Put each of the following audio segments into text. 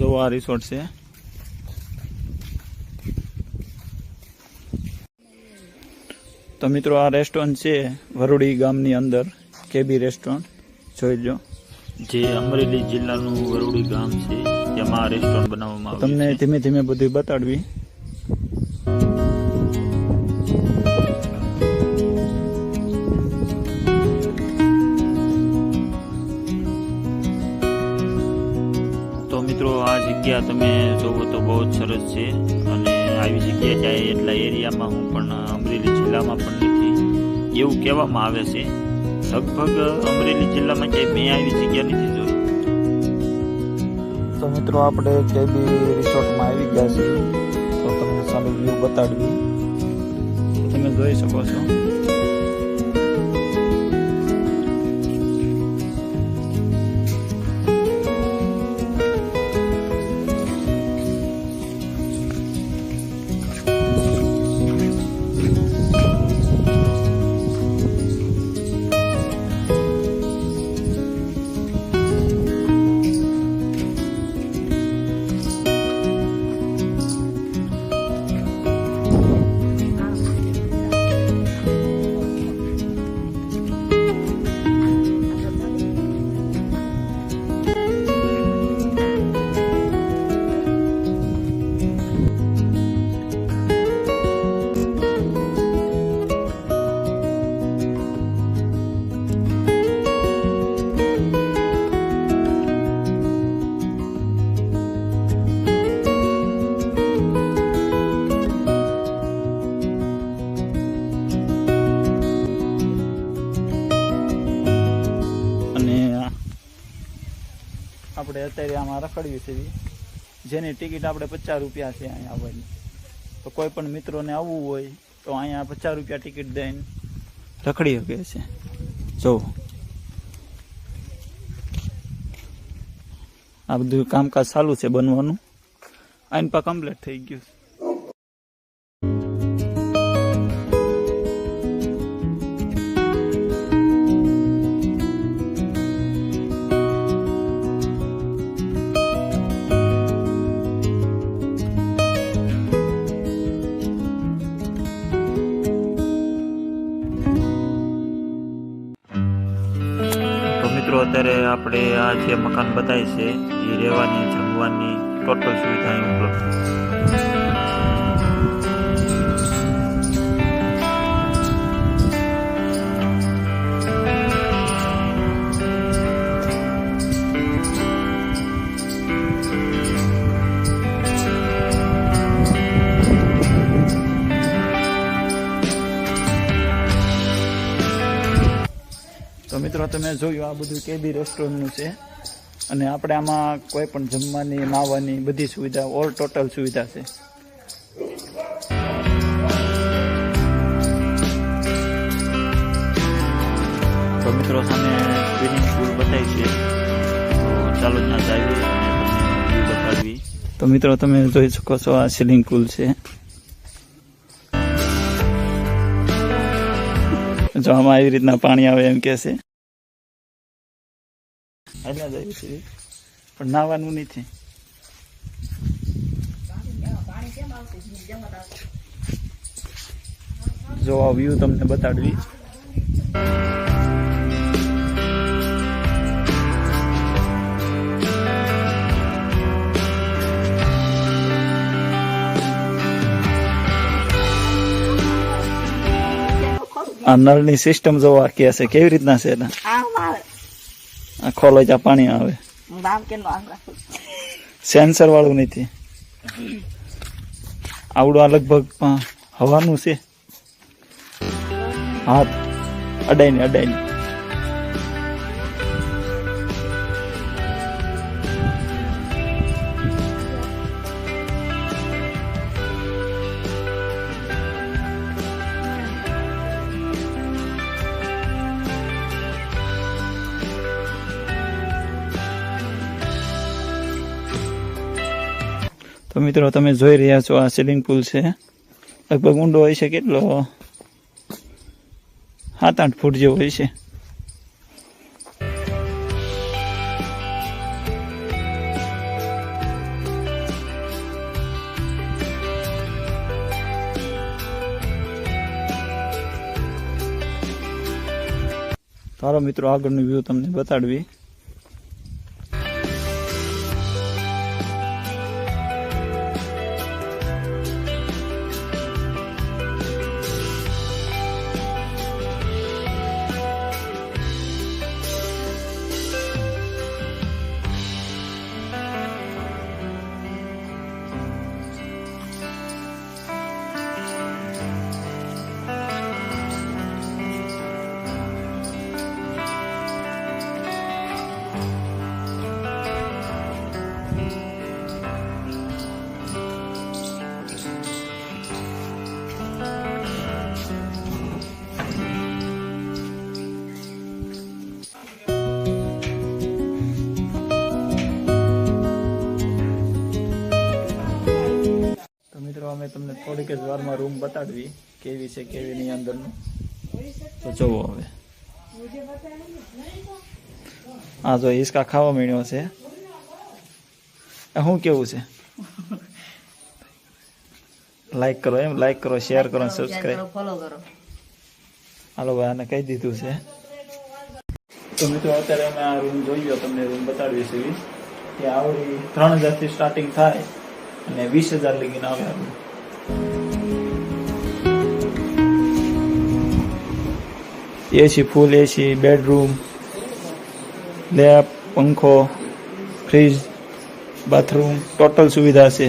તો આ રિસોર્ટ છે. તો મિત્રો આ રેસ્ટોરન્ટ છે વરુડી ગામની અંદર કેબી રેસ્ટોરન્ટ જોઈ લો. જે અમરેલી જિલ્લાનું વરુડી ગામ છે તેમાં રેસ્ટોરન્ટ બનાવવામાં આવ્યું તમને છે. ધીમે ધીમે બધું બતાડવી. તો મિત્રો આ જગ્યા તમે જોવો તો બહુ જ સરસ છે અને આવી જગ્યા જાય એટલા એરિયામાં હું પણ અમરેલી જિલ્લામાં પણ નથી એવું કહેવામાં આવે છે. લગભગ અમરેલી જિલ્લામાં ક્યાંય મેં આવી જગ્યા નથી જોઈ. તો મિત્રો આપણે કેબી રિસોર્ટમાં આવી ગયા છીએ. તો તમને સારું વ્યૂ બતાડવી. તમે જોઈ શકો છો. આપણે અત્યારે આમાં રખડવી છે જેની ટિકિટ આપણે 50 રૂપિયા છે અહીંયા આવવાની. તો કોઈ પણ મિત્રોને આવવું હોય તો અહીંયા 50 રૂપિયા ટિકિટ દઈને રખડી શકે છે. જો આ બધું કામકાજ ચાલુ છે બનવાનું. આઈન પા કમ્પ્લીટ થઈ ગયું. અત્યારે આપણે આ જે મકાન બતાય છે એ રહેવાની જમવાની ટોટલ સુવિધા અહીં ઉપલબ્ધ તો મિત્રો તમે જોયું આ બધું કેબી રેસ્ટોરન્ટનું છે અને આપણે આમાં કોઈ પણ જમવાની નાહવાની બધી સુવિધા ઓલ ટોટલ સુવિધા છે. તો મિત્રો સામે સ્વિમિંગ પુલ બતાવી છે તો ચાલો ત્યાં જઈએ અને તમને વ્યૂ બતાડવી. તો મિત્રો તમે જોઈ શકો છો આ સ્વિમિંગ પુલ છે. જો આમાં આવી રીતના પાણી આવે એમ કે છે. પણ નાવાનું નથી. જો આ વ્યૂ તમને બતાડવી. આ નળની સિસ્ટમ જોવા કે છે કેવી રીતના છે એના. આ ખોલો ત્યાં પાણી આવે. સેન્સર વાળું નથી. આવડું આ લગભગ હવાનું છે. હાથ અડાઈને તો મિત્રો તમે જોઈ રહ્યા છો આ સ્વિમિંગ પુલ છે. લગભગ ઊંડો હોય છે કેટલો 7-8 ફૂટ જેવો હોય છે. હાલો મિત્રો આગળનું વ્યૂ તમને બતાડવી. અમે તમને થોડીક જ વારમાં રૂમ બતાડવી કેવી છે કેવી નહીં અંદરનું. તો જોવો હવે આ જો હિસકા ખાવા મળ્યો છે. શું કેવું છે? લાઈક કરો, એમ લાઈક કરો, શેર કરો, સબસ્ક્રાઈબ ફોલો કરો. હાલો ભાઈ આને કહી દીધું છે. તો મિત્રો અત્યારે અમે આ રૂમ જોઈ ગયો, તમને રૂમ બતાડવી છે કે આવડી 3000 થી સ્ટાર્ટિંગ થાય અને 20000 લગીને આવે આ રૂમ. એસી, ફૂલ એસી, બેડરૂમ, લેબ, પંખો, ફ્રીજ, બાથરૂમ, ટોટલ સુવિધા છે.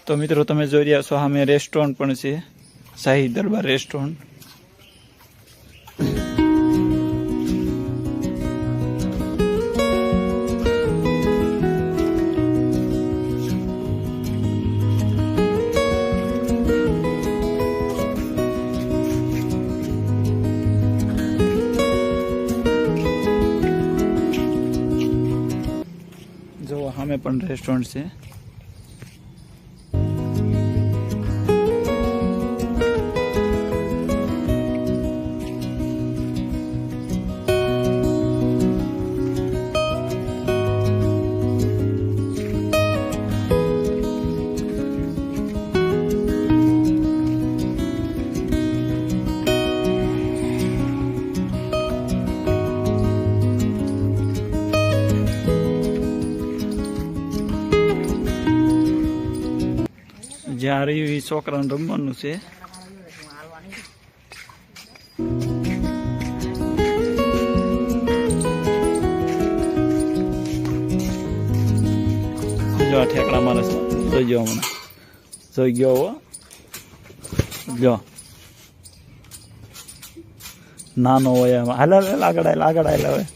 તો મિત્રો તમે જોઈ રહ્યા છો સામે રેસ્ટોરન્ટ પણ છે, શાહી દરબાર રેસ્ટોરન્ટ. જો સામે પણ રેસ્ટોરન્ટ છે. જ્યાં રહ્યું એ છોકરાને રમવાનું છે. જો આ ઠેકડા મારે જોઈ ગયો, હમણાં જોઈ ગયો હો. જો નાનો હોય એમાં હાલ આગળ આવેલા હોય.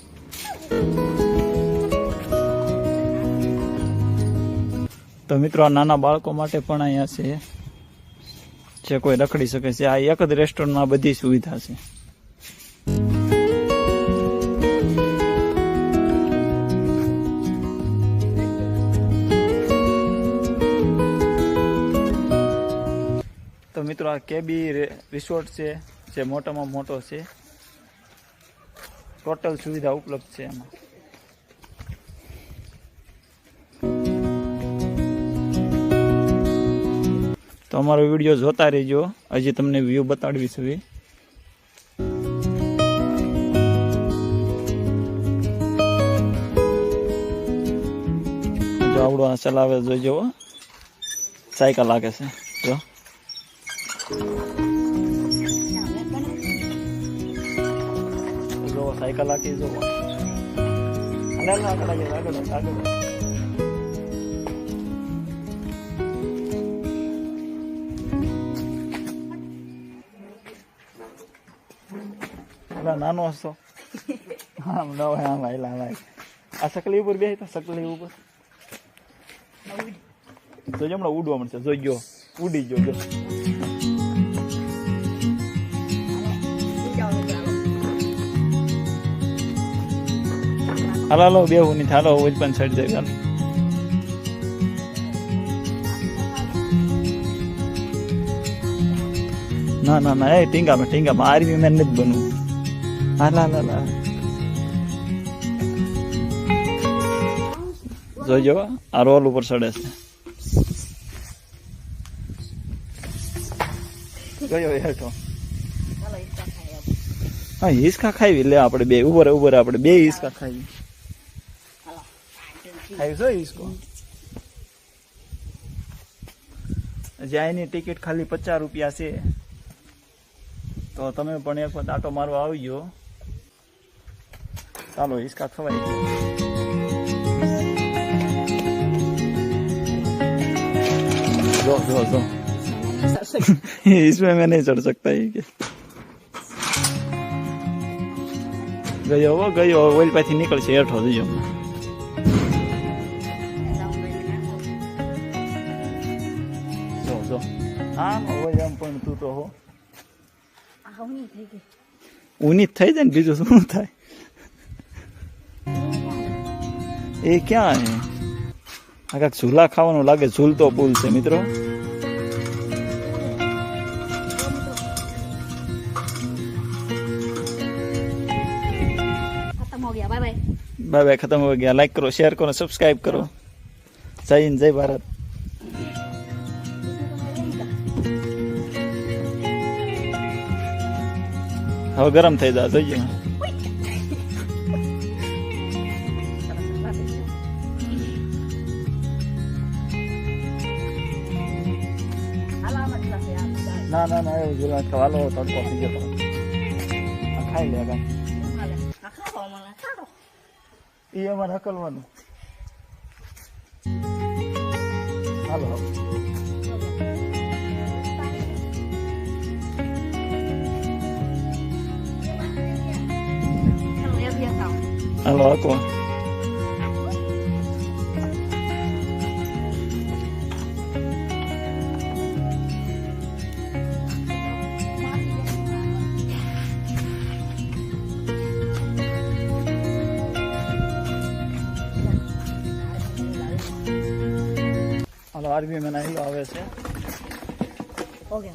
તો મિત્રો આ નાના બાળકો માટે પણ અહીંયા છે, જે કોઈ રખડી શકે છે. આ એક જ રેસ્ટોરન્ટમાં બધી સુવિધા છે. તો મિત્રો આ કેબી રિસોર્ટ છે, જે મોટામાં મોટો છે. ટોટલ સુવિધા ઉપલબ્ધ છે એમાં. તો અમારો વિડીયો જોતા રહેજો, હજી તમને વ્યૂ બતાડવી છે. જો આવડો આ ચલાવે જોઈજો, સાયકલ લાગે છે. જો સાયકલ લાગી, જો આગળ નાનો હશો. આમ ન હોય, આમ આમ આ સકલી ઉપર બે તો સકલી ઉપર જોજો, હમણાં ઉડવા મળશે. જોઈજો ઉડી ગયો. જો હાલો બેહું નહીં, હાલો ઓજ પણ સાઈડ જાય. ના એ ટીંગામાં આર્મી મેન નથી બનવું. હાલા જોઈજો આ રોલ ઉપર ચડે છે ગયો હેઠો. હા હિસકા ખાવી લે આપણે બે ઉભર આપણે બે હિસકા ખાવી છો હિસકો. જ્યાંની ટિકિટ ખાલી 50 રૂપિયા છે તો તમે પણ એક વખત આટો મારવા આવજો. ચાલો હિસકા ખવાય. જો इसमें मैं नहीं चढ़ सकता ये के ગયો ઓઇલ પાથી નીકળશે હેઠો જજો. જો હા હોય એમ પણ તું તો હો ઊની જ થઈ જાય ને બીજું શું થાય. એ ક્યાં હે આ કાંઈક ઝૂલા ખાવાનું લાગે. ઝૂલતો પુલ છે મિત્રો. बाय बाय खत्म हो गया. लाइक करो, शेयर करो, सब्सक्राइब करो. जय हिंद, जय भारत. હવે ગરમ થઈ જાય જોઈએ. ના ના ના એવું જોવા ખાવાનો તડકો થઈ ગયો. ખાઈ લે કાંઈ એ અમારે હકલવાનું. હાલો હાલો હકો. आरबी में नहीं आवे से हो गया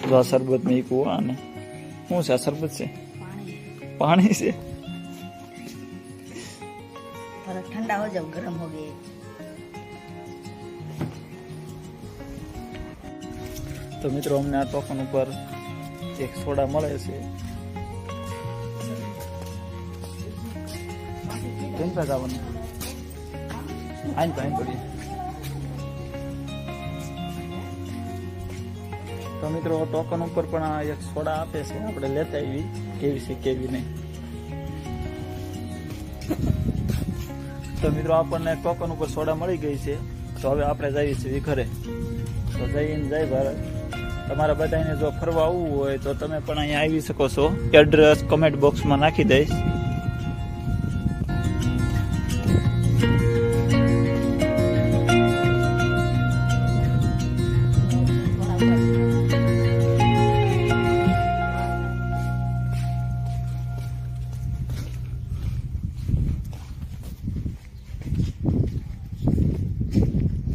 तो शरबत में एक हुआ ने શું છે શરબત છે પાણી છે ठंडा हो जाओ गर्म हो गए. તો મિત્રો અમને આ ટોકન ઉપર એક સોડા મળે છે. કેમ છે જવાનું આઈન પડી. તો મિત્રો ટોકન ઉપર પણ આ એક સોડા આપે છે. આપણે લેતા આવી કેવી છે કેવી નહીં. તો મિત્રો આપણને ટોકન ઉપર સોડા મળી ગઈ છે. તો હવે આપણે જઈએ છીએ ઘરે. તો જઈને જય ભારત. તમારા બધાને જો ફરવા આવવું હોય તો તમે પણ અહીંયા આવી શકો છો. એડ્રેસ કમેન્ટ બોક્સમાં નાખી દઈશ.